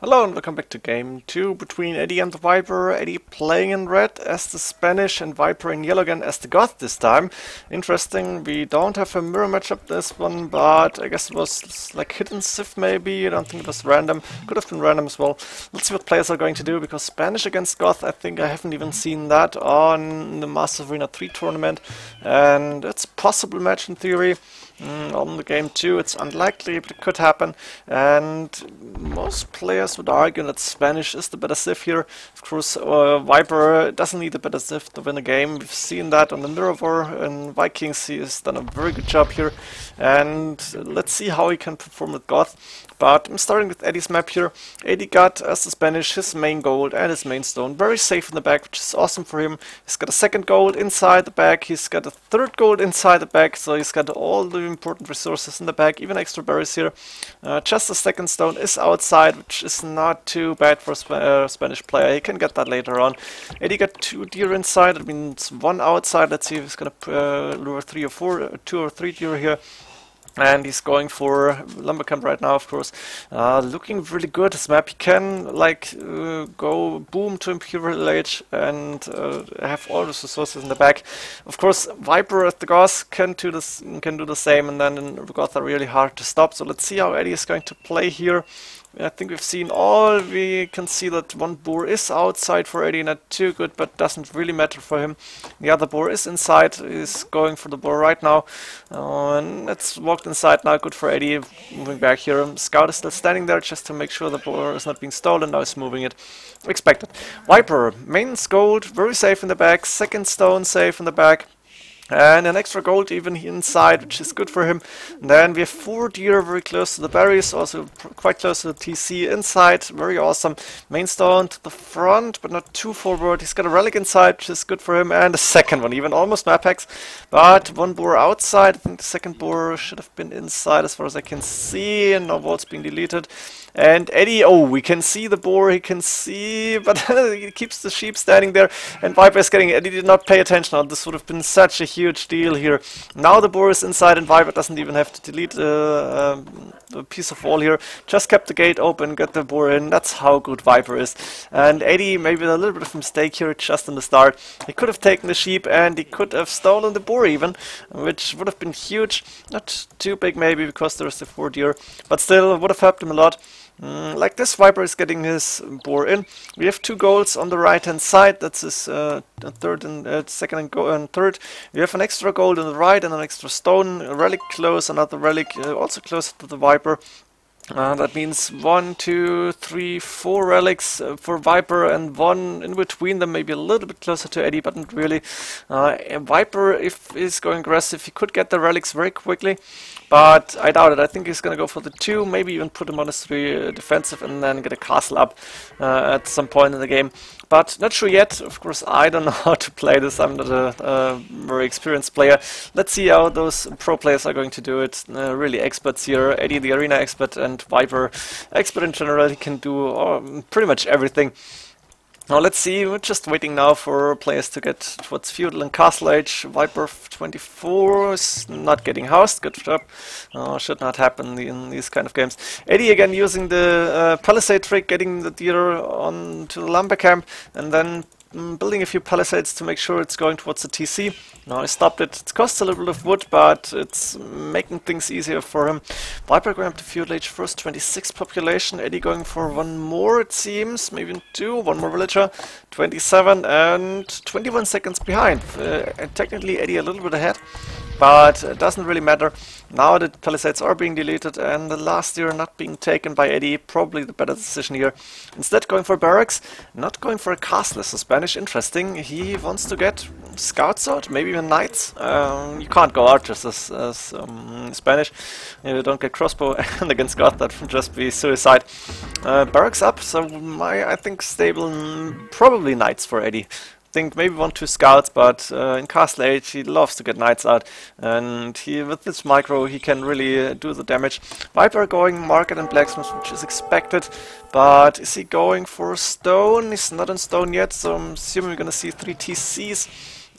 Hello and welcome back to game 2 between Eddie and the Viper. Eddie playing in red as the Spanish and Viper in yellow again as the Goth this time. Interesting, we don't have a mirror matchup this one, but I guess it was like hidden Sif maybe. I don't think it was random. Could have been random as well. Let's see what players are going to do, because Spanish against Goth, I think I haven't even seen that on the Masters Arena 3 tournament. And it's a possible match in theory. On the game 2, it's unlikely, but it could happen, and most players would argue that Spanish is the better Civ here. Of course, Viper doesn't need a better Civ to win a game. We've seen that on the Mirror War, and Vikings, he has done a very good job here, and let's see how he can perform with Goth. But I'm starting with Eddie's map here. Eddie got, as the Spanish, his main gold and his main stone. Very safe in the back, which is awesome for him. He's got a second gold inside the back. He's got a third gold inside the back. So he's got all the important resources in the back, even extra berries here. Just the second stone is outside, which is not too bad for a Spanish player. He can get that later on. Eddie got 2 deer inside. That means 1 outside. Let's see if he's going to lure 3 or 4, 2 or 3 deer here. And he's going for lumber camp right now, of course. Looking really good. His map, he can like go boom to Imperial Age and have all the resources in the back. Of course, Viper at the Goths can do this, can do the same, and then in Goths are really hard to stop. So let's see how Eddie is going to play here. I think we've seen all. We can see that one boar is outside for Eddie, not too good, but doesn't really matter for him. The other boar is inside, is going for the boar right now. And it's walked inside now, good for Eddie. Moving back here. Scout is still standing there just to make sure the boar is not being stolen. Now he's moving it. Expected. Viper, main's gold, very safe in the back. Second stone safe in the back. And an extra gold even inside, which is good for him. And then we have 4 deer very close to the berries, also quite close to the TC inside. Very awesome. Main stone to the front, but not too forward. He's got a relic inside, which is good for him. And a second one, even almost map hacks. But 1 boar outside. I think the second boar should have been inside as far as I can see. And no vault's being deleted. And Eddie, oh, we can see the boar, he can see, but he keeps the sheep standing there, and Viper is getting, Eddie did not pay attention. Oh, this would have been such a huge deal here. Now the boar is inside, and Viper doesn't even have to delete a piece of wall here. Just kept the gate open, got the boar in. That's how good Viper is. And Eddie, maybe a little bit of a mistake here just in the start. He could have taken the sheep, and he could have stolen the boar even, which would have been huge. Not too big maybe, because there's the 4 deer, but still would have helped him a lot. Like this, Viper is getting his boar in. We have 2 golds on the right hand side. That's his third and second and third. We have an extra gold on the right and an extra stone. A relic close, another relic also close to the Viper. That means 1, 2, 3, 4 relics for Viper, and 1 in between them, maybe a little bit closer to Eddie, but not really. Viper, if he's going aggressive, he could get the relics very quickly, but I doubt it. I think he's going to go for the 2, maybe even put a monastery defensive and then get a castle up at some point in the game. But not sure yet. Of course, I don't know how to play this. I'm not a very experienced player. Let's see how those pro players are going to do it. Really experts here. Eddie, the arena expert, and Viper, expert in general. He can do pretty much everything. Now let's see, we're just waiting now for players to get towards Feudal and Castle Age. Viper 24 is not getting housed, good job. Should not happen in these kind of games. Eddie again using the palisade trick, getting the deer onto the lumber camp, and then building a few palisades to make sure it's going towards the TC. Now I stopped it. It costs a little bit of wood, but it's making things easier for him. Viper going up to Feudal Age first, 26 population. Eddie going for 1 more, it seems. Maybe 2, 1 more villager. 27 and 21 seconds behind. And technically Eddie a little bit ahead, but it doesn't really matter. Now the palisades are being deleted and the last deer not being taken by Eddie. Probably the better decision here. Instead going for barracks, not going for a castle as a Spanish. Interesting. He wants to get scouts out, maybe even knights. You can't go archers as Spanish. You don't get crossbow, and against Goth that would just be suicide. Barracks up, so I think stable, probably knights for Eddie. Think maybe 1, 2 scouts, but in Castle Age he loves to get knights out, and with this micro he can really do the damage. Viper going market and blacksmith, which is expected, but is he going for stone? He's not in stone yet, so I'm assuming we're gonna see 3 TCs.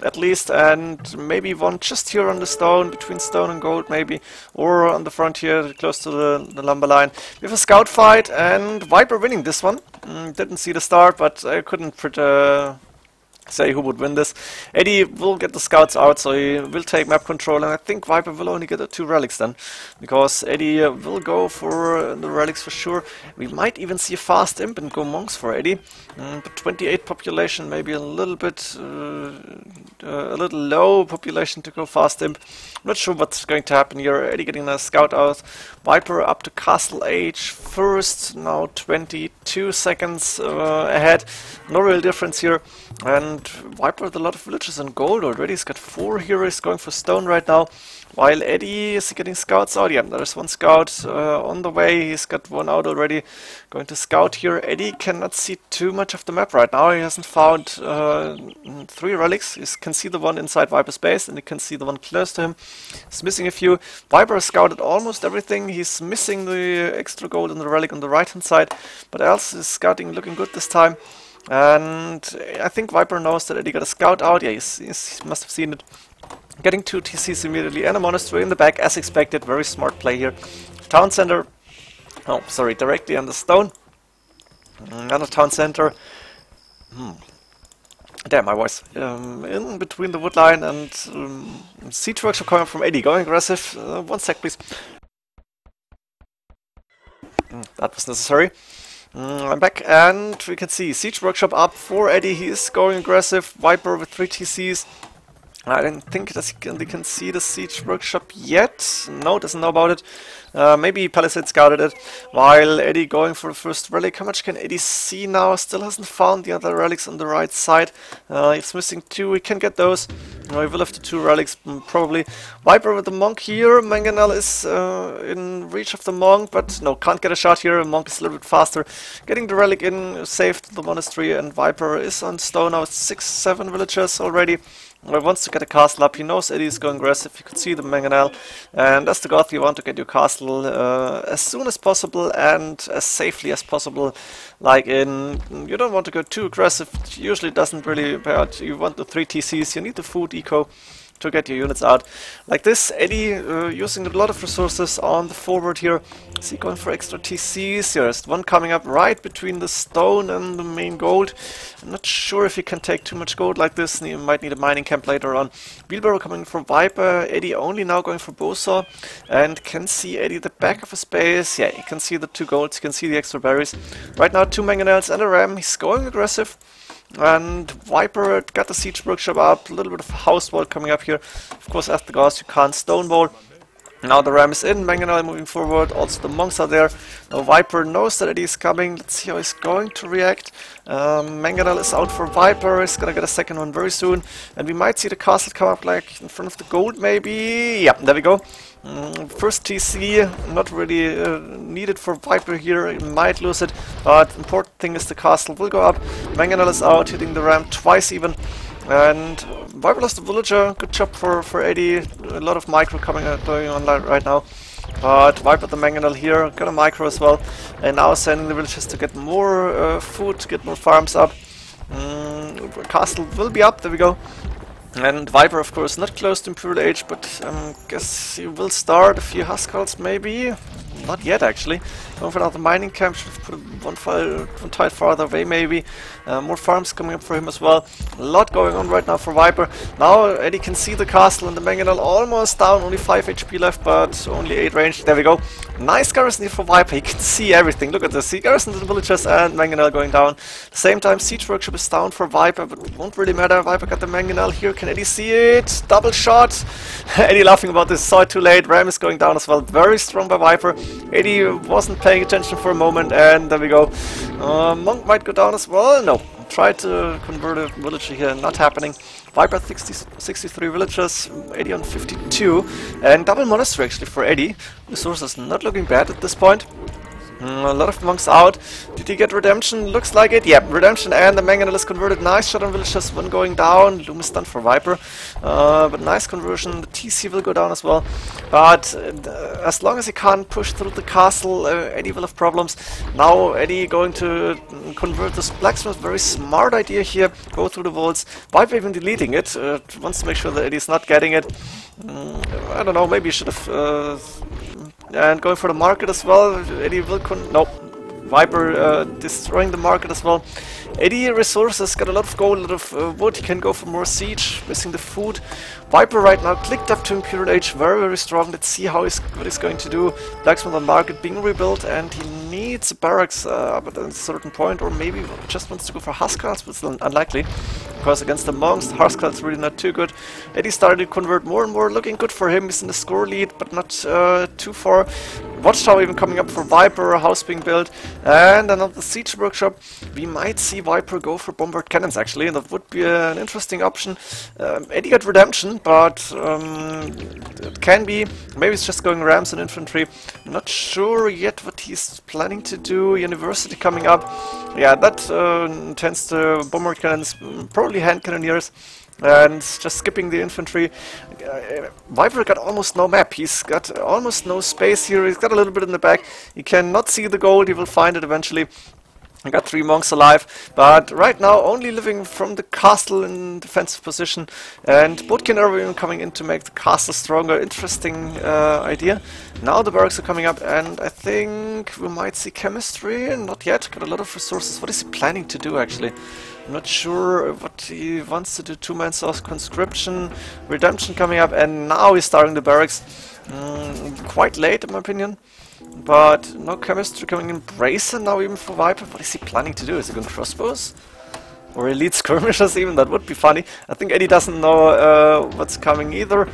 at least, and maybe one just here on the stone, between stone and gold maybe, or on the front here, close to the lumber line. We have a scout fight, and Viper winning this one. Didn't see the start, but I couldn't say who would win this. Edie will get the scouts out, so he will take map control, and I think Viper will only get the 2 relics then, because Edie will go for the relics for sure. We might even see a fast imp and go monks for Edie, but 28 population, maybe a little bit a little low population to go fast imp. Not sure what's going to happen here. Edie getting a scout out. Viper up to castle age first, now 22 seconds ahead. No real difference here. And Viper with a lot of villages in gold already. He's got 4 here. He's going for stone right now. While Edie is getting scouts out. Yeah, there's 1 scout on the way. He's got 1 out already. Going to scout here. Edie cannot see too much of the map right now. He hasn't found 3 relics. You can see the one inside Viper's base, and you can see the one close to him. He's missing a few. Viper has scouted almost everything. He's missing the extra gold and the relic on the right hand side. But else is scouting looking good this time. And I think Viper knows that Edie got a scout out. Yeah, he must have seen it. Getting 2 TCs immediately and a monastery in the back as expected. Very smart play here. Town center. Oh, sorry, directly on the stone. Another town center. Damn, my voice. In between the wood line and siege workshop coming from Edie. Going aggressive. 1 sec, please. That was necessary. I'm back, and we can see siege workshop up for Edie. He is going aggressive. Viper with 3 TCs. I don't think that they can see the siege workshop yet. No, doesn't know about it. Maybe Palisade scouted it. While Edie going for the first relic. How much can Edie see now? Still hasn't found the other relics on the right side. He's missing 2. We can get those. We will have the 2 relics probably. Viper with the monk here. Mangonel is in reach of the monk, but no, can't get a shot here. Monk is a little bit faster. Getting the relic in, saved the monastery, and Viper is on stone now. 6-7 villagers already. He wants to get a castle up. He knows Eddie is going aggressive. You can see the mangonel. And as the Goth, you want to get your castle as soon as possible and as safely as possible. Like you don't want to go too aggressive. It usually doesn't really bad. You want the 3 TCs. You need the food eco to get your units out. Like this, Edie using a lot of resources on the forward here. Is he going for extra TCs? There's one coming up right between the stone and the main gold. I'm not sure if he can take too much gold like this, and he might need a mining camp later on. Wheelbarrow coming for Viper. Edie only now going for Bowsaw, and can see Edie the back of his base. Yeah, you can see the 2 golds, you can see the extra berries. Right now 2 mangonels and a ram. He's going aggressive. And Viper got the siege workshop up, a little bit of house wall coming up here. Of course, as the Goths, you can't stonewall. Now the ram is in, Mangonel moving forward, also the monks are there. Now Viper knows that Eddie is coming, let's see how he's going to react. Mangonel is out for Viper, he's gonna get a second one very soon. And we might see the castle come up like in front of the gold maybe. Yeah, there we go. First TC, not really needed for Viper here, he might lose it. But important thing is the castle will go up. Mangonel is out, hitting the ram twice even. And Viper lost the villager, good job for Edie, a lot of micro going on right now. But Viper the mangonel here, got a micro as well, and now sending the villagers to get more food, to get more farms up. Castle will be up, there we go. And Viper, of course, not close to Imperial Age, but guess he will start a few Huskarls maybe. Not yet, actually. Going for another mining camp, should have put one tile farther away maybe. More farms coming up for him as well. A lot going on right now for Viper. Now Eddie can see the castle and the mangonel almost down, only 5 HP left, but only 8 range. There we go. Nice garrison here for Viper, he can see everything. Look at this, see garrison the villagers and mangonel going down. At the same time, siege workshop is down for Viper, but it won't really matter. Viper got the mangonel here, can Eddie see it? Double shot! Eddie laughing about this, saw it too late. Ram is going down as well, very strong by Viper. Eddie wasn't paying attention for a moment, and there we go. Monk might go down as well. No, tried to convert a villager here, not happening. Viper 63 villagers, Eddie on 52, and double monastery actually for Eddie. Resources not looking bad at this point. A lot of monks out. Did he get redemption? Looks like it. Yeah, redemption and the mangonel is converted. Nice shot on villagers, one going down. Loom is done for Viper. But nice conversion. The TC will go down as well. But as long as he can't push through the castle, Edie will have problems. Now Edie going to convert this blacksmith. Very smart idea here. Go through the walls. Viper even deleting it. Wants to make sure that Eddie's not getting it. I don't know, maybe he should have... and going for the market as well. Edie will nope. Viper destroying the market as well. Edie resources, got a lot of gold, a lot of wood. He can go for more siege, missing the food. Viper right now clicked up to Imperial Age, very strong. Let's see what he's going to do. Blacksmith on market being rebuilt, and he needs barracks up at a certain point, or maybe just wants to go for Huskarls, but it's unlikely. Because against the monks, the Huskarls really not too good. Eddie started to convert more and more, looking good for him. He's in the score lead, but not too far. Watchtower even coming up for Viper, a house being built, and another siege workshop. We might see Viper go for bombard cannons actually, and that would be an interesting option. Eddie got redemption, but it can be. Maybe it's just going rams and infantry. Not sure yet what he's planning to do. University coming up. Yeah, that tends to bombard cannons, probably hand cannoneers. And just skipping the infantry. Viper got almost no map. He's got almost no space here. He's got a little bit in the back. He cannot see the gold. He will find it eventually. I got 3 monks alive, but right now only living from the castle in defensive position, and Bodkin are even coming in to make the castle stronger. Interesting idea. Now the barracks are coming up, and I think we might see chemistry. Not yet. Got a lot of resources. What is he planning to do actually? I'm not sure what he wants to do. 2-man source conscription, redemption coming up, and now he's starting the barracks. Quite late in my opinion. But no chemistry coming in. Bracer now even for Viper. What is he planning to do? Is he going crossbows? Or elite skirmishers even? That would be funny. I think Eddie doesn't know what's coming either.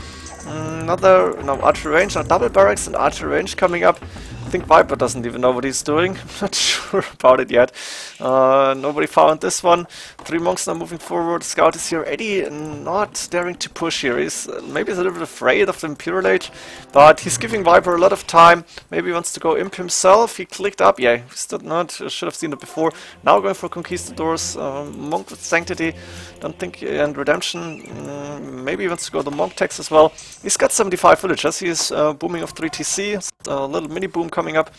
No archery range, now double barracks and archery range coming up. I think Viper doesn't even know what he's doing. I'm not sure about it yet. Nobody found this one. 3 monks now moving forward. Scout is here. Eddie not daring to push here. He's maybe he's a little bit afraid of the Imperial Age, but he's giving Viper a lot of time. Maybe he wants to go imp himself. He clicked up. Yeah, he stood not. Should have seen it before. Now going for Conquistadors. Monk with Sanctity. Don't think and Redemption. Maybe he wants to go the Monk tax as well. He's got 75 villagers. He's booming of 3 TC. A little mini boom coming up.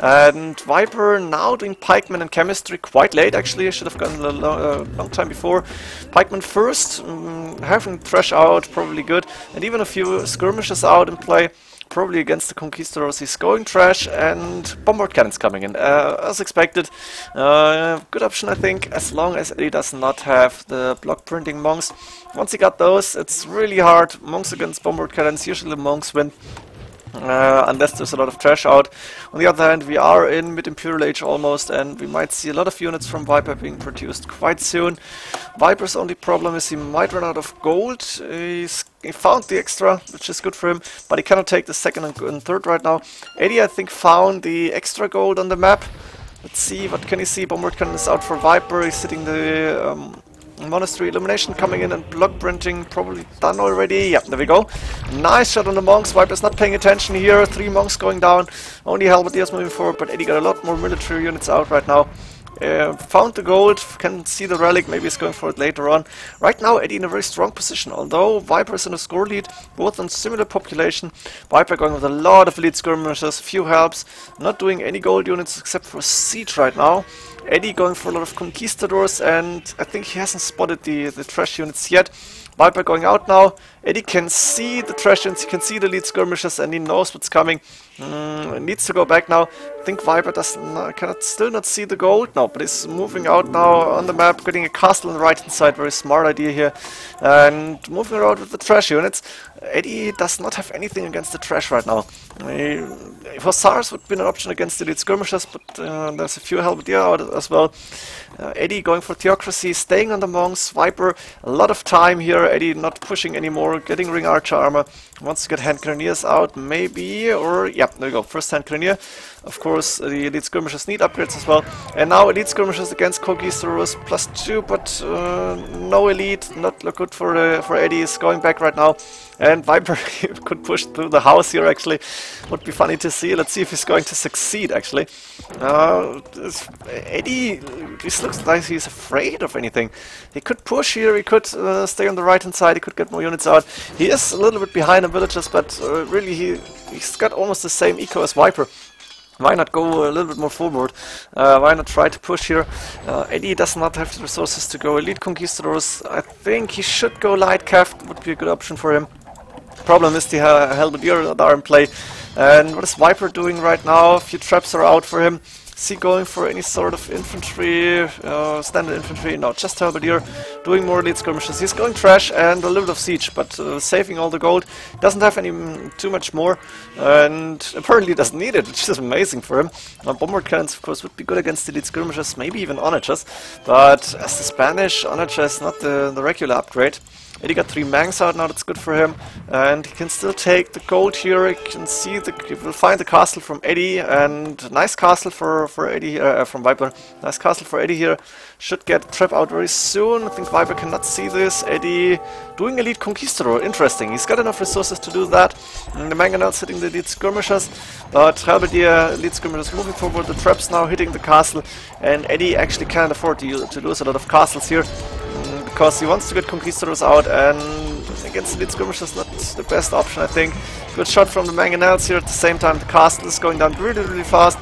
And Viper now doing pikemen and chemistry quite late actually. I should have gone a long time before. Pikemen first, having Thresh out, probably good. And even a few skirmishes out in play. Probably against the Conquistadors. He's going Trash and bombard cannons coming in. As expected. Good option I think, as long as he does not have the block printing monks. Once he got those, it's really hard. Monks against bombard cannons, usually the monks win. Unless there's a lot of trash out. On the other hand, we are in mid-Imperial Age almost, and we might see a lot of units from Viper being produced quite soon. Viper's only problem is he might run out of gold. He found the extra, which is good for him, but he cannot take the second and third right now. Edie, I think, found the extra gold on the map. Let's see, what can he see? Bombard cannon is out for Viper. He's sitting the Monastery Illumination coming in, and block printing probably done already. Yeah, there we go. Nice shot on the monks. Viper's not paying attention here. 3 monks going down. Only Halberdiers moving forward, but Eddie got a lot more military units out right now. Found the gold, can see the relic, maybe he's going for it later on. Right now Eddie in a very strong position, although Viper is in a score lead, both on similar population. Viper going with a lot of elite skirmishers, few helps, not doing any gold units except for siege right now. Eddie going for a lot of conquistadors, and I think he hasn't spotted the trash units yet. Viper going out now. Eddie can see the trash units, he can see the lead skirmishers, and he knows what's coming. Needs to go back now. I think Viper cannot still not see the gold. No, but he's moving out now on the map, getting a castle on the right hand side. Very smart idea here. And moving around with the trash units. Eddie does not have anything against the trash right now. Hussars would be an option against the lead skirmishers, but there's a few halberdier out as well. Eddie going for theocracy, staying on the monks. Viper, a lot of time here. Eddie not pushing anymore, getting ring archer armor. Wants to get hand cannoneers out, maybe, or yeah, there we go. First hand cannoneer. Of course, the elite skirmishers need upgrades as well. And now elite skirmishers against conquistadors +2, but no elite, not look good for Eddie. Is going back right now. And Viper could push through the house here, actually. Would be funny to see. Let's see if he's going to succeed, actually. Edie, this looks like he's afraid of anything. He could push here, he could stay on the right-hand side, he could get more units out. He is a little bit behind in villages, but really he's got almost the same eco as Viper. Why not go a little bit more forward? Why not try to push here? Edie does not have the resources to go Elite Conquistadors. I think he should go Light Cav, would be a good option for him. Problem is the Halberdier that are in play. And what is Viper doing right now? A few traps are out for him. Is he going for any sort of infantry, standard infantry? No, just Halberdier, doing more elite skirmishes. He's going trash and a little bit of siege, but saving all the gold. Doesn't have any too much more, and apparently doesn't need it, which is amazing for him. Bombard cannons, of course, would be good against elite skirmishers, maybe even onagers, but as the Spanish, onager is not the regular upgrade. Edie got 3 mangs out now, that's good for him, and he can still take the gold here. You can see he will find the castle from Edie, and nice castle for Edie from Viper. Nice castle for Edie here. Should get a trap out very soon. I think Viper cannot see this. Edie doing Elite Conquistador, interesting. He's got enough resources to do that. And the mangonels hitting the elite skirmishers, but Halberdier elite skirmishers moving forward. The traps now hitting the castle, and Edie actually can't afford to lose a lot of castles here. Because he wants to get Conquistadors out, and against elite skirmishers not the best option, I think. Good shot from the mangonels here. At the same time, the castle is going down really fast.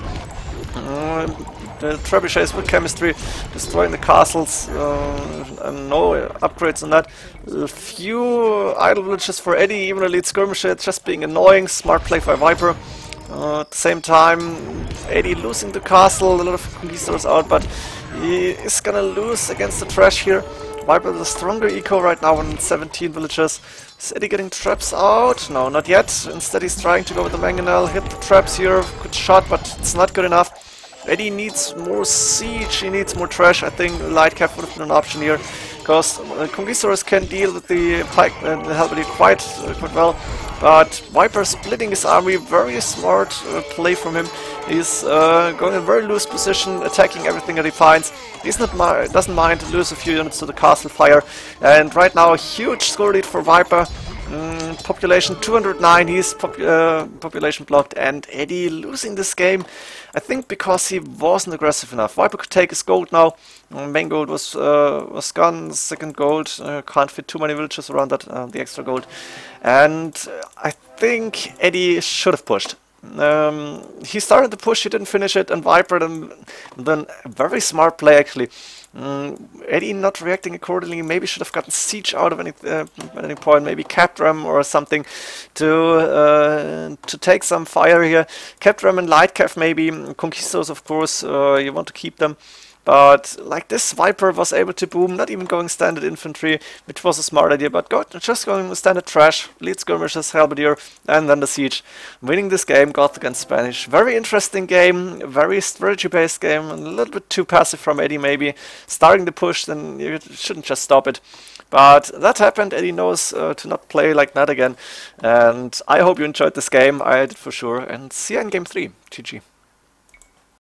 The trebuchets with chemistry, destroying the castles, and no upgrades on that. A few idle villages for Edie, even elite skirmisher, just being annoying. Smart play by Viper. At the same time, Edie losing the castle, a lot of Conquistadors out, but he is gonna lose against the trash here. Viper with a stronger eco right now on 17 villages. Is Edie getting traps out? No, not yet. Instead he's trying to go with the mangonel, hit the traps here. Good shot, but it's not good enough. Edie needs more siege, he needs more trash. I think Light Cav would have been an option here, because Conquistadors can deal with the pike and the Halberdier quite well. But Viper splitting his army, very smart play from him. He's going in a very loose position, attacking everything that he finds. He's not doesn't mind to lose a few units to the castle fire. And right now a huge score lead for Viper. Population 209, he's population blocked, and Edie losing this game, I think because he wasn't aggressive enough. Viper could take his gold now. Main gold was gone, second gold, can't fit too many villages around that, the extra gold. And I think Edie should have pushed. He started the push, he didn't finish it, and Viper then a very smart play actually. Edie not reacting accordingly, maybe should have gotten siege out of at any point, maybe capped ram or something to take some fire here. Capped ram and light cav maybe, Conquistadors of course, you want to keep them. But like this, Viper was able to boom, not even going standard infantry, which was a smart idea, but just going standard trash, elite skirmishers, Halberdier, and then the siege. Winning this game, Goths against Spanish. Very interesting game, very strategy-based game, and a little bit too passive from Edie maybe. Starting the push, then you shouldn't just stop it. But that happened, Edie knows to not play like that again. And I hope you enjoyed this game, I did for sure, and see you in game 3. GG.